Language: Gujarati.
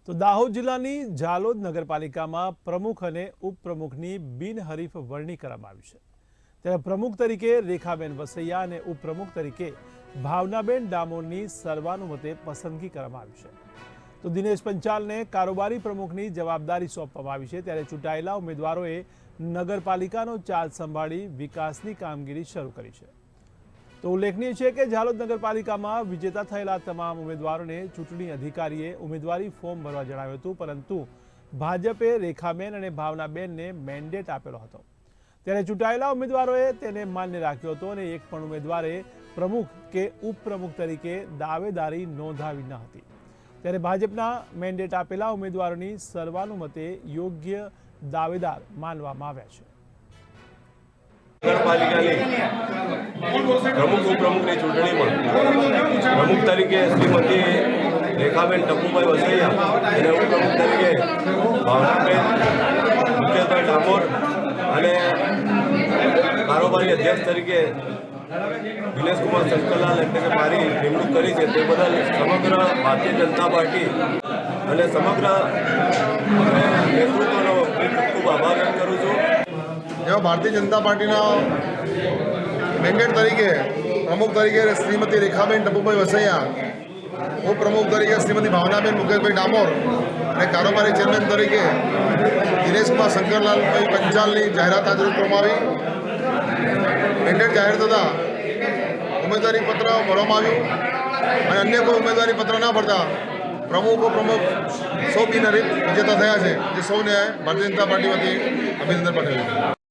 તો દાહોદ જિલ્લાની ઝાલોદ નગરપાલિકામાં પ્રમુખ અને ઉપપ્રમુખની બિનહરીફ વરણી કરવામાં આવી છે। ત્યારે પ્રમુખ તરીકે રેખાબેન વસૈયા અને ઉપપ્રમુખ તરીકે ભાવનાબેન ડામોરની સર્વાનુમતે પસંદગી કરવામાં આવી છે। તો દિનેશ પંચાલને કારોબારી પ્રમુખની જવાબદારી સોંપવામાં આવી છે। ત્યારે ચૂંટાયેલા ઉમેદવારોએ નગરપાલિકાનો ચાર્જ સંભાળી વિકાસની કામગીરી શરૂ કરી છે। તો ઉલ્લેખનીય છે કે ઝાલોદ નગરપાલિકામાં વિજેતા થયેલા તમામ ઉમેદવારોને ચૂંટણી અધિકારીએ ઉમેદવારી ફોર્મ ભરવા જણાવ્યું હતું, પરંતુ ભાજપે રેખાબેન અને ભાવનાબેનને મેન્ડેટ આપેલો હતો। ત્યારે ચૂંટાયેલા ઉમેદવારોએ તેને માન્ય રાખ્યો હતો અને એક પણ ઉમેદવારે પ્રમુખ કે ઉપપ્રમુખ તરીકે દાવેદારી નોંધાવી ન હતી। ત્યારે ભાજપના મેન્ડેટ આપેલા ઉમેદવારોની સર્વાનુમતે યોગ્ય દાવેદાર માનવામાં આવ્યા છે। નગરપાલિકાની પ્રમુખ ઉપપ્રમુખની ચૂંટણીમાં પ્રમુખ તરીકે શ્રીમતી રેખાબેન ટપુભાઈ વસૈયા અને ઉપપ્રમુખ તરીકે ભાવનાબેન મુકેશભાઈ ડામોર અને કારોબારી અધ્યક્ષ તરીકે દિનેશકુમાર શંકરલાલ એટલે કે મારી નિમણૂક કરી છે, તે બદલ સમગ્ર ભારતીય જનતા પાર્ટી અને સમગ્ર નેતૃત્વનો ખૂબ આભાર વ્યક્ત કરું છું। જેમાં ભારતીય જનતા પાર્ટીના મેન્ડેટ તરીકે પ્રમુખ તરીકે શ્રીમતી રેખાબેન ટપુભાઈ વસૈયા, ઉપપ્રમુખ તરીકે શ્રીમતી ભાવનાબેન મુકેશભાઈ ડામોર અને કારોબારી ચેરમેન તરીકે દિનેશકુમાર શંકરલાલભાઈ પંચાલની જાહેરાત આજે કરવામાં આવી। મેન્ડેટ જાહેર થતાં ઉમેદવારી પત્ર ભરવામાં આવ્યું અને અન્ય કોઈ ઉમેદવારી પત્ર ના ભરતા પ્રમુખ ઉપપ્રમુખ સૌ બિનહરીફ વિજેતા થયા છે, જે સૌને ભારતીય જનતા પાર્ટી વતી અભિનંદન પાઠવ્યું।